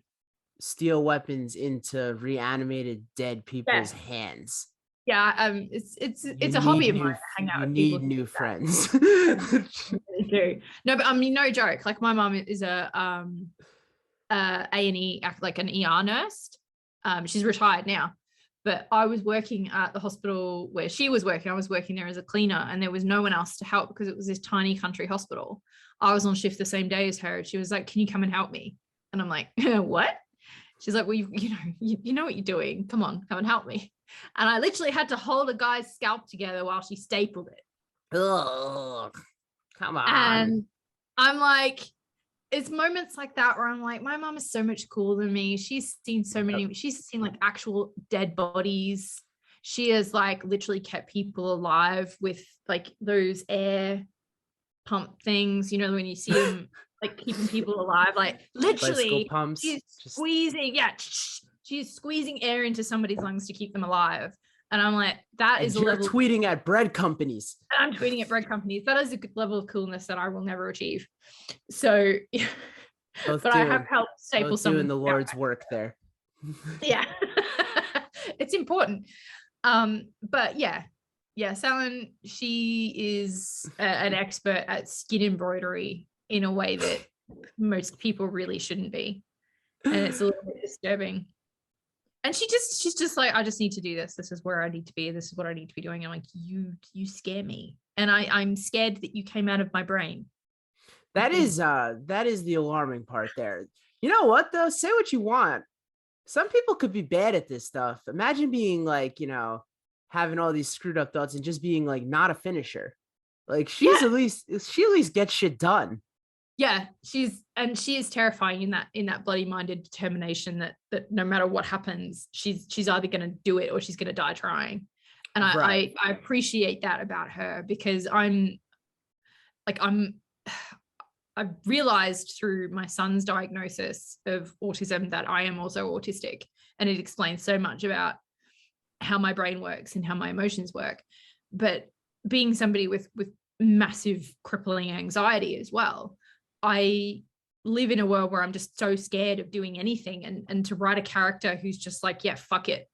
steel weapons into reanimated dead people's hands. Yeah, it's a hobby of mine to hang out with people. You need new friends. Really do. No, but I mean, no joke. Like, my mom is a A&E, like an ER nurse. She's retired now, but I was working at the hospital where she was working. I was working there as a cleaner, and there was no one else to help because it was this tiny country hospital. I was on shift the same day as her. She was like, "Can you come and help me?" And I'm like, "What?" She's like, "Well, you know what you're doing. Come on, come and help me." And I literally had to hold a guy's scalp together while she stapled it. Ugh, come on. And I'm like, it's moments like that where I'm like, my mom is so much cooler than me. She's seen so many, she's seen like actual dead bodies. She has like literally kept people alive with like those air pump things, you know, when you see them like keeping people alive, like literally pumps, she's squeezing, she's squeezing air into somebody's lungs to keep them alive. And I'm like, that is a level. Tweeting at bread companies. I'm tweeting at bread companies. That is a good level of coolness that I will never achieve. So, I have helped staple some doing the Lord's work there. Yeah, it's important. But yeah, Semen, she is an expert at skin embroidery in a way that most people really shouldn't be, and it's a little bit disturbing. And she's just like, I just need to do this. This is where I need to be. This is what I need to be doing. I'm like, you scare me. And I'm scared that you came out of my brain. That is the alarming part there. You know what though? Say what you want. Some people could be bad at this stuff. Imagine being like, you know, having all these screwed up thoughts and just being like not a finisher. Like she at least gets shit done. Yeah, she is terrifying in that bloody minded determination that no matter what happens, she's either going to do it or she's going to die trying. And I appreciate that about her, because I've realized through my son's diagnosis of autism that I am also autistic, and it explains so much about how my brain works and how my emotions work. But being somebody with massive crippling anxiety as well, I live in a world where I'm just so scared of doing anything, and to write a character who's just like, yeah, fuck it,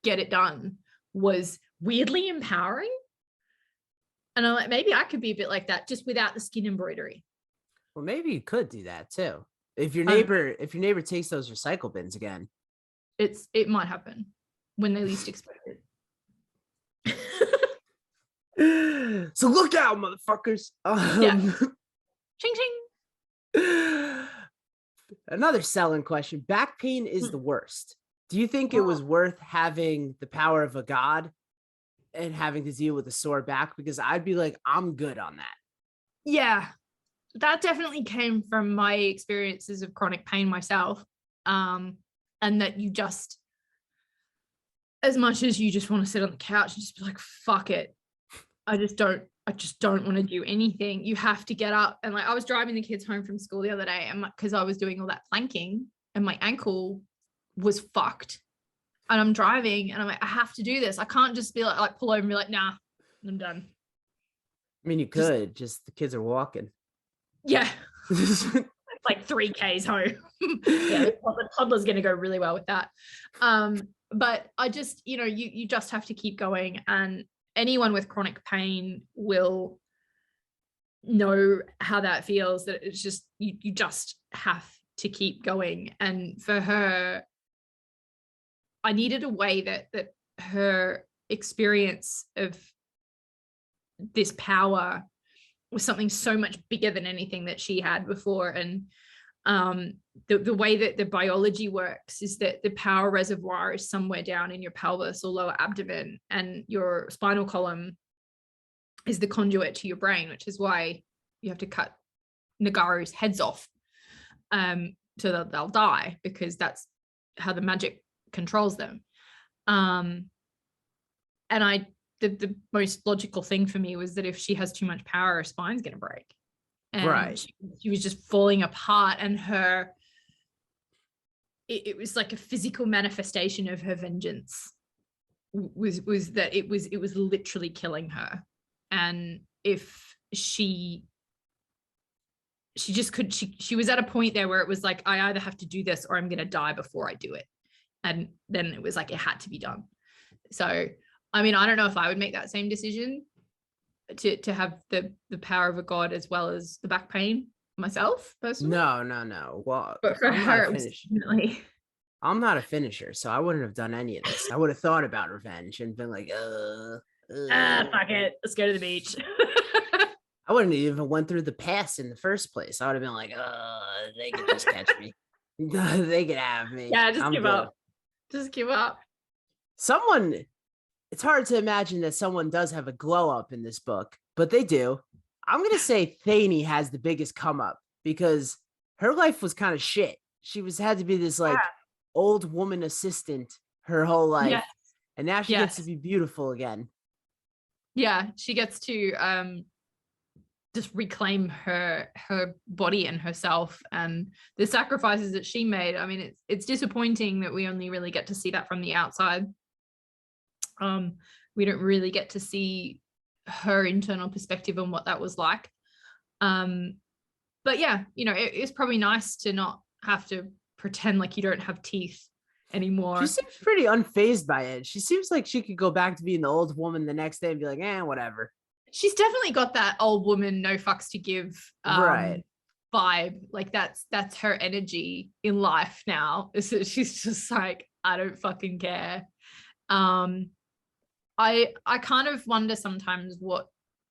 get it done, was weirdly empowering. And I'm like, maybe I could be a bit like that, just without the skin embroidery. Well, maybe you could do that too. If your neighbor takes those recycle bins again. It might happen when they least expect it. So look out, motherfuckers. Ching ching. Another selling question. Back pain is the worst. Do you think it was worth having the power of a god and having to deal with a sore back? Because I'd be like, I'm good on that. Yeah, that definitely came from my experiences of chronic pain myself. And that you just, as much as you just want to sit on the couch and just be like, fuck it, I just don't want to do anything. You have to get up. And like, I was driving the kids home from school the other day, and because I was doing all that planking and my ankle was fucked, and I'm driving and I'm like, I have to do this. I can't just be like pull over and be like, nah, I'm done. I mean, you could, just the kids are walking. Yeah. Like 3Ks home. Yeah, the toddler's going to go really well with that. But I just, you just have to keep going, and anyone with chronic pain will know how that feels, that it's just, you just have to keep going. And for her, I needed a way that her experience of this power was something so much bigger than anything that she had before. And the way that the biology works is that the power reservoir is somewhere down in your pelvis or lower abdomen, and your spinal column is the conduit to your brain, which is why you have to cut Nagaru's heads off so that they'll die, because that's how the magic controls them. And the most logical thing for me was that if she has too much power, her spine's going to break. And right. she was just falling apart, and it was like a physical manifestation of her vengeance was that it was literally killing her. And if she just could, she was at a point there where it was like, I either have to do this or I'm going to die before I do it. And then it was like, it had to be done. So, I mean, I don't know if I would make that same decision to have the power of a god as well as the back pain myself personally. No. Well, but for her, it was definitely... I'm not a finisher, so I wouldn't have done any of this. I would have thought about revenge and been like, fuck it, let's go to the beach. I wouldn't even went through the past in the first place. I would have been like, they could just catch me. They could have me. Yeah, just give up. Just give up. It's hard to imagine that someone does have a glow up in this book, but they do. I'm going to say Thane has the biggest come up because her life was kind of shit. She had to be this like old woman assistant her whole life. Yes. And now she gets to be beautiful again. Yeah, she gets to just reclaim her body and herself, and the sacrifices that she made. I mean, it's disappointing that we only really get to see that from the outside. We don't really get to see her internal perspective on what that was like. But yeah, you know, it's probably nice to not have to pretend like you don't have teeth anymore. She seems pretty unfazed by it. She seems like she could go back to being the old woman the next day and be like, whatever. She's definitely got that old woman, no fucks to give right vibe. Like that's her energy in life now. Is that she's just like, I don't fucking care. I kind of wonder sometimes what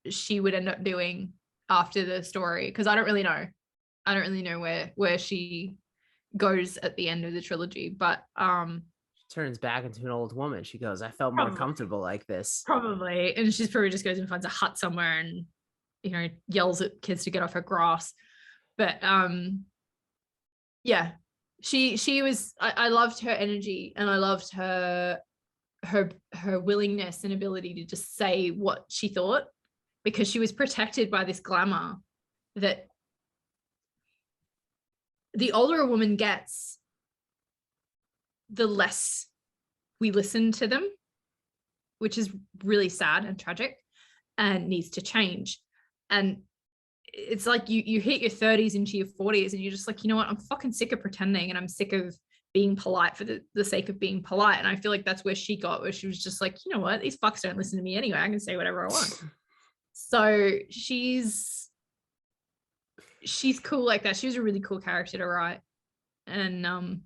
she would end up doing after the story, because I don't really know. I don't really know where she goes at the end of the trilogy, but she turns back into an old woman. She goes, I felt more comfortable like this. Probably. And she's probably just goes and finds a hut somewhere and, you know, yells at kids to get off her grass. But yeah, she was, I loved her energy, and I loved her willingness and ability to just say what she thought, because she was protected by this glamour that the older a woman gets, the less we listen to them, which is really sad and tragic and needs to change. And it's like you hit your 30s into your 40s and you're just like, you know what, I'm fucking sick of pretending, and I'm sick of being polite for the sake of being polite. And I feel like that's where she got, where she was just like, you know what, these fucks don't listen to me anyway, I can say whatever I want. So she's cool like that. She was a really cool character to write, and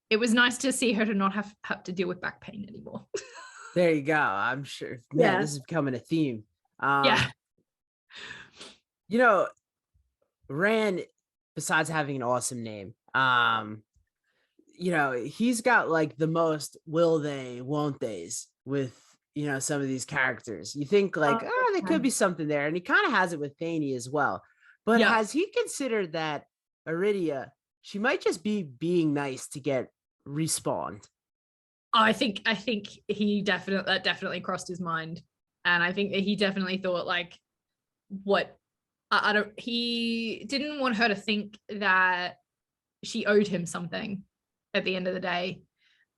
it was nice to see her to not have to deal with back pain anymore. There you go. I'm sure. Yeah, this is becoming a theme. You know, Rand, besides having an awesome name, you know, he's got like the most will they, won't they's with, you know, some of these characters. You think like, there could be something there. And he kind of has it with Thane as well. But has he considered that Iridia, she might just be being nice to get respawned? I think he definitely crossed his mind. And I think that he definitely thought like, he didn't want her to think that she owed him something at the end of the day.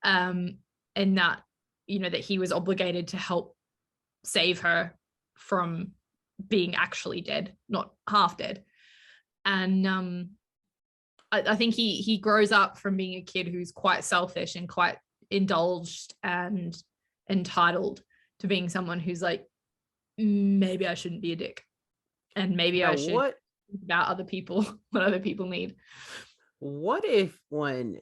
And that, you know, that he was obligated to help save her from being actually dead, not half dead. And I think he grows up from being a kid who's quite selfish and quite indulged and entitled to being someone who's like, maybe I shouldn't be a dick, and maybe I should think about other people, what other people need. What if oh man,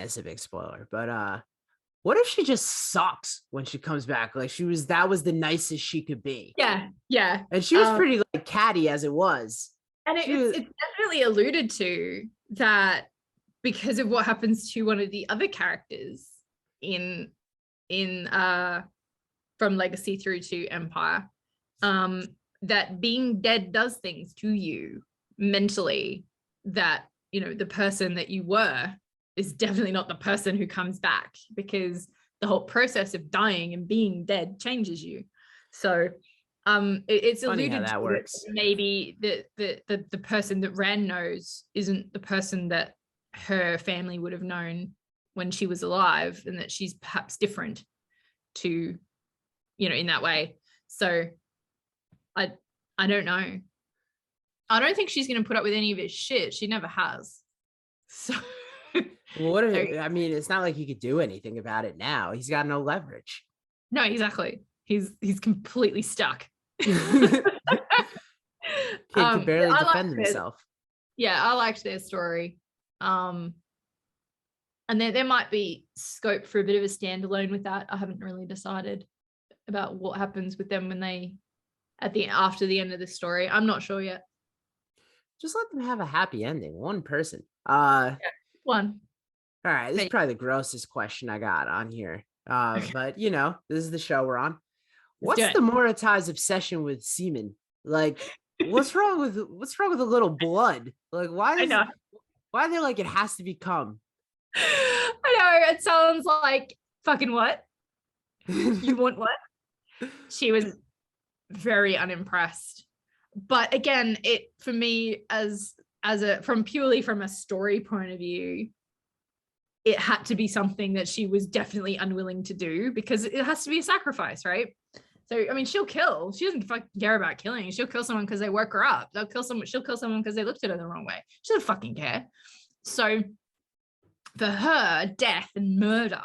it's a big spoiler, but What if she just sucks when she comes back? Like that was the nicest she could be. Yeah. And she was pretty like catty as it was. And it's definitely alluded to that because of what happens to one of the other characters in from Legacy through to Empire, that being dead does things to you mentally that, you know, the person that you were is definitely not the person who comes back, because the whole process of dying and being dead changes you. So it's alluded how that to works. that maybe the person that Ran knows isn't the person that her family would have known when she was alive, and that she's perhaps different to, you know, in that way. So I don't know. I don't think she's going to put up with any of his shit. She never has. So well, what if, I mean, it's not like he could do anything about it now. He's got no leverage. No, exactly. He's completely stuck. Kid can barely defend himself. Yeah, I liked their story. And there might be scope for a bit of a standalone with that. I haven't really decided about what happens with them when they after the end of the story. I'm not sure yet. Just let them have a happy ending. One person. One. All right, this is probably the grossest question I got on here. But you know, this is the show we're on. What's the Morati's obsession with semen? Like, what's wrong with a little blood? Like, why are they like it has to be cum? I know, it sounds like fucking what? You want what? She was very unimpressed. But again, it for me as purely from a story point of view, it had to be something that she was definitely unwilling to do, because it has to be a sacrifice, right? So I mean, she'll kill. She doesn't fucking care about killing. She'll kill someone because they woke her up. She'll kill someone because they looked at her the wrong way. She doesn't fucking care. So for her, death and murder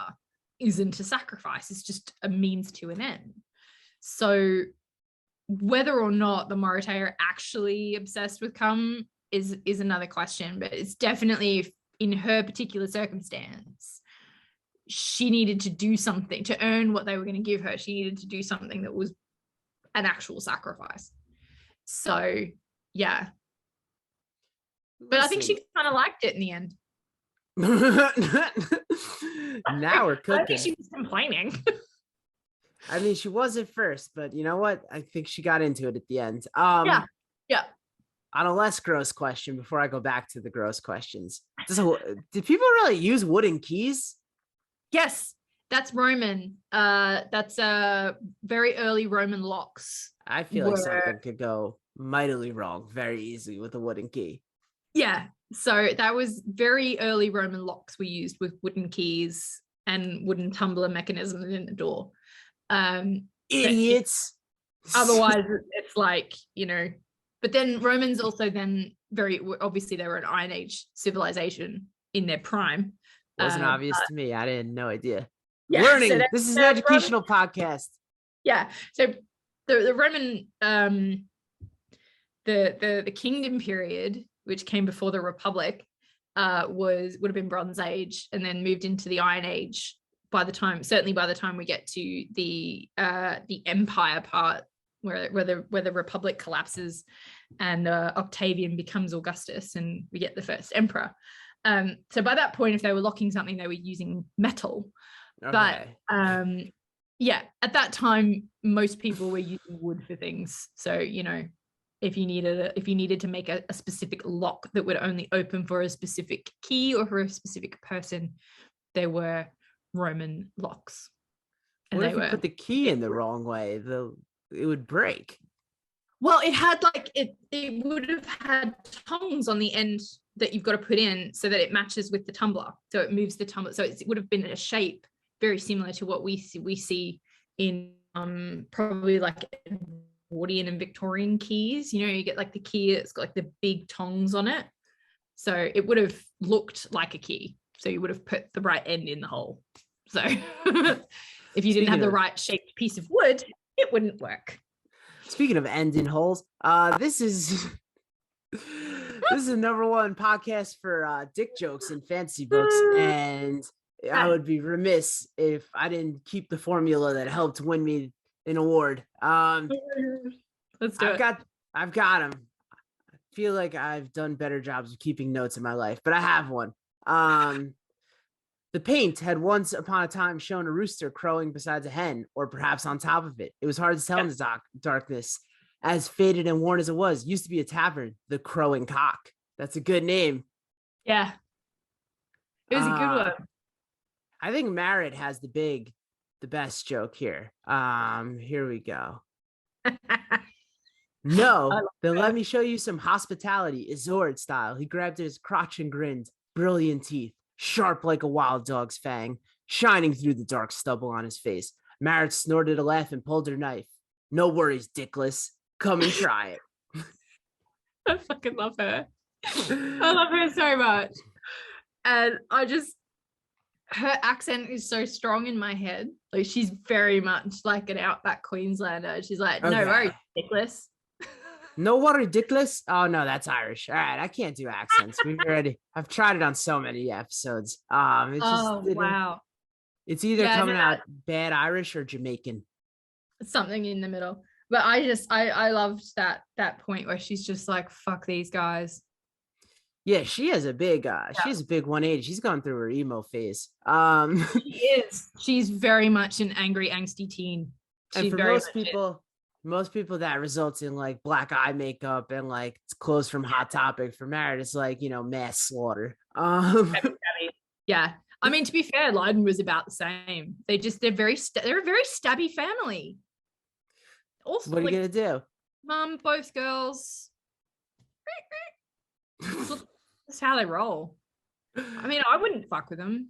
isn't a sacrifice. It's just a means to an end. So whether or not the Morati are actually obsessed with cum is another question, but it's definitely, in her particular circumstance, she needed to do something to earn what they were going to give her. She needed to do something that was an actual sacrifice. So yeah. But I think she kind of liked it in the end. Now we're cooking. I think she was complaining. I mean, she was at first, but you know what? I think she got into it at the end. Yeah. On a less gross question, before I go back to the gross questions, did people really use wooden keys? Yes, that's Roman. That's very early Roman locks. I feel like something could go mightily wrong very easily with a wooden key. Yeah, so that was very early Roman locks were used with wooden keys and wooden tumbler mechanisms in the door. Idiots. Otherwise, it's like, you know. But then Romans also then very obviously they were an Iron Age civilization in their prime. Wasn't obvious to me. I didn't no idea. Yeah, Learning. So this is an educational podcast. Yeah. So the Roman the kingdom period, which came before the Republic, would have been Bronze Age, and then moved into the Iron Age by the time we get to the Empire part, where the Republic collapses and Octavian becomes Augustus and we get the first emperor. So by that point, if they were locking something, they were using metal. Okay. But yeah, at that time, most people were using wood for things. So, you know, if you needed to make a specific lock that would only open for a specific key or for a specific person, there were Roman locks. And what if you put the key in the wrong way? It would break. Well, it had it would have had tongs on the end that you've got to put in so that it matches with the tumbler. So it moves the tumbler. So it would have been a shape very similar to what we see in probably like Edwardian and Victorian keys. You know, you get like the key, it's got like the big tongs on it. So it would have looked like a key. So you would have put the right end in the hole. So if you didn't have the right shaped piece of wood, it wouldn't work. Speaking of end in holes, this is a number one podcast for dick jokes and fantasy books, and I would be remiss if I didn't keep the formula that helped win me an award. Let's do it. I've got them. I feel like I've done better jobs of keeping notes in my life, but I have one. The paint had once upon a time shown a rooster crowing beside a hen, or perhaps on top of it. It was hard to tell in the darkness. As faded and worn as it was, used to be a tavern, the Crowing Cock. That's a good name. Yeah. It was a good one. I think Merritt has the best joke here. Here we go. No, then let me show you some hospitality, Izord style. He grabbed at his crotch and grinned. Brilliant teeth, sharp like a wild dog's fang, shining through the dark stubble on his face. Merritt snorted a laugh and pulled her knife. No worries, Dickless. Come and try it. I fucking love her. I love her so much. And her accent is so strong in my head. Like, she's very much like an outback Queenslander. She's like, no worries, Dickless. No worry, Dickless. Oh no, that's Irish. All right, I can't do accents. I've tried it on so many episodes. Wow. It's either coming out bad Irish or Jamaican. Something in the middle. But I loved that point where she's just like, fuck these guys. Yeah, she has a big 180. She's gone through her emo phase. She is. She's very much an angry, angsty teen. And for most people that results in like black eye makeup and like clothes from Hot Topic. For Merritt, it's like, mass slaughter. Yeah. I mean, to be fair, Leiden was about the same. They're a very stabby family. Also, what are you gonna do? Mum, both girls. That's how they roll. I mean, I wouldn't fuck with them.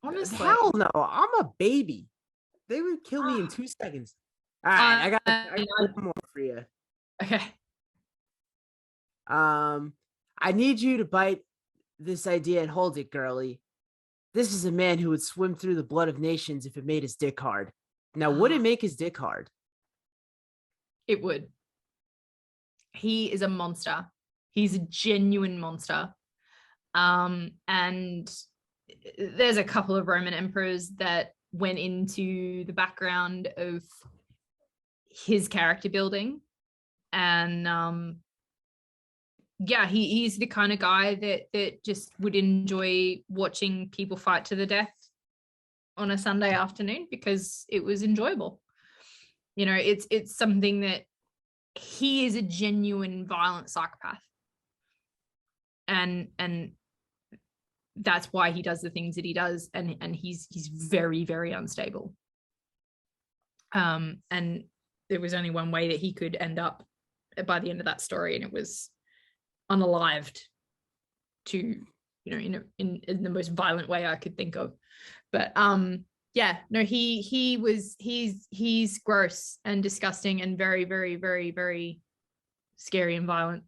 Honestly. Hell no. I'm a baby. They would kill me in 2 seconds. All right, I got one more for you. Okay. I need you to bite this idea and hold it, girly. This is a man who would swim through the blood of nations if it made his dick hard. Now, would it make his dick hard? It would. He is a monster. He's a genuine monster. And there's a couple of Roman emperors that went into the background of his character building. And he's the kind of guy that just would enjoy watching people fight to the death on a Sunday afternoon because it was enjoyable. It's something that he is a genuine violent psychopath. And that's why he does the things that he does, and he's very, very unstable. And there was only one way that he could end up by the end of that story, and it was unalived to, in the most violent way I could think of. But he's gross and disgusting and very, very, very, very scary and violent.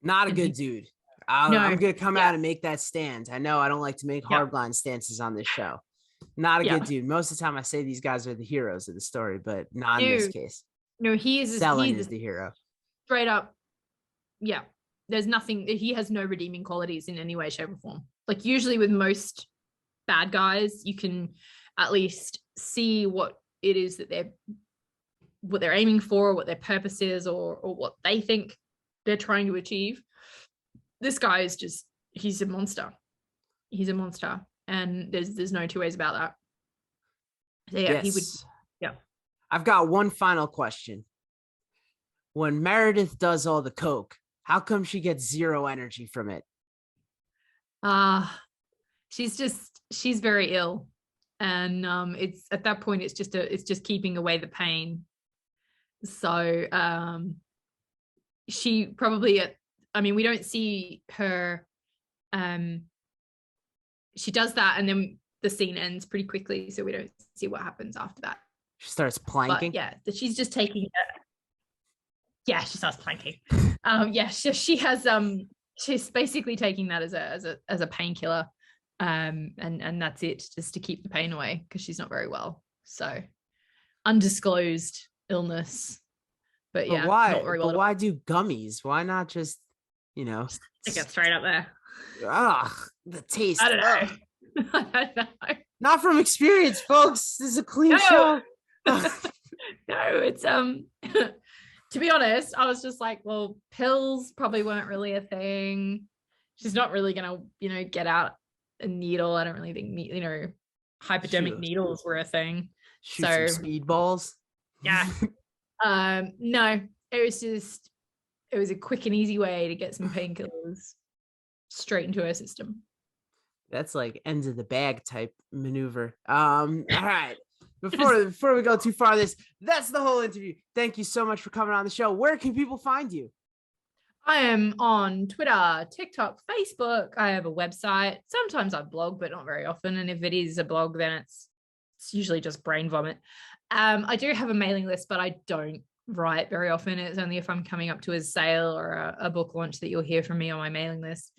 Not a good dude. I'm going to come out and make that stand. I know I don't like to make hardline stances on this show. Not a good dude. Most of the time I say these guys are the heroes of the story, but not in this case. No, Semen is the hero. Straight up. Yeah. There's nothing, he has no redeeming qualities in any way, shape, or form. Like, usually with most bad guys, you can at least see what it is that they're aiming for, what their purpose is, or what they think they're trying to achieve. This guy is he's a monster. He's a monster. And there's no two ways about that. So he would. Yeah. I've got one final question. When Meredith does all the coke, how come she gets zero energy from it? She's very ill. And it's at that point, it's just keeping away the pain. So she probably, we don't see her, she does that and then the scene ends pretty quickly, so we don't see what happens after that. She starts planking. But she's just taking it. Yeah, she starts planking. She has she's basically taking that as a painkiller, and that's it, just to keep the pain away because she's not very well. So undisclosed illness, but why? Not very well. But why do gummies? Why not just stick it straight up there? Ugh, the taste. I don't know. I don't know. Not from experience, folks. This is a clean show. No, it's to be honest, I was just like, well, pills probably weren't really a thing. She's not really gonna, get out a needle. I don't really think, hypodermic needles were a thing. Shoot some speedballs. Yeah. No, it was a quick and easy way to get some painkillers straight into her system. That's like ends of the bag type maneuver. All right. Before we go too far, that's the whole interview. Thank you so much for coming on the show. Where can people find you? I am on Twitter, TikTok, Facebook. I have a website. Sometimes I blog, but not very often. And if it is a blog, then it's usually just brain vomit. I do have a mailing list, but I don't write very often. It's only if I'm coming up to a sale or a book launch that you'll hear from me on my mailing list.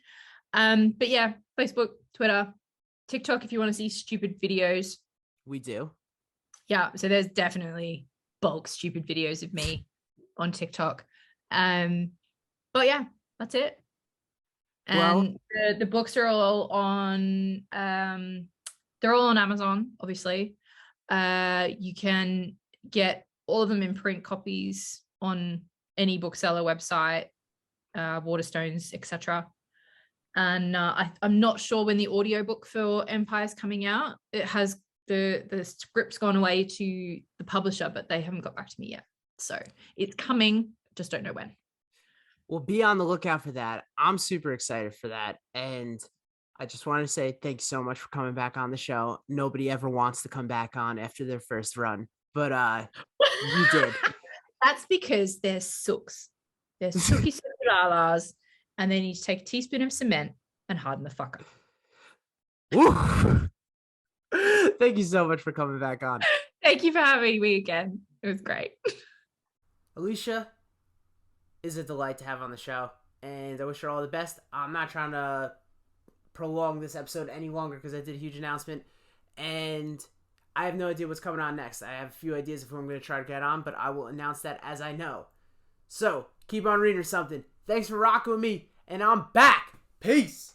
But yeah, Facebook, Twitter, TikTok if you want to see stupid videos. We do. Yeah, so there's definitely bulk stupid videos of me on TikTok. But yeah, that's it. And the books are all on they're all on Amazon, obviously. You can get all of them in print copies on any bookseller website, Waterstones, etc. And I'm not sure when the audiobook for Empire's coming out. It has the script's gone away to the publisher, but they haven't got back to me yet. So it's coming, just don't know when. Well, be on the lookout for that. I'm super excited for that. And I just want to say thanks so much for coming back on the show. Nobody ever wants to come back on after their first run, but you did. That's because they're sooks. They're sooky lalas, and they need to take a teaspoon of cement and harden the fuck up. Thank you so much for coming back on. Thank you for having me again. It was great. Alicia is a delight to have on the show, and I wish her all the best. I'm not trying to prolong this episode any longer because I did a huge announcement, and I have no idea what's coming on next. I have a few ideas of who I'm going to try to get on, but I will announce that as I know. So, keep on reading or something. Thanks for rocking with me, and I'm back. Peace.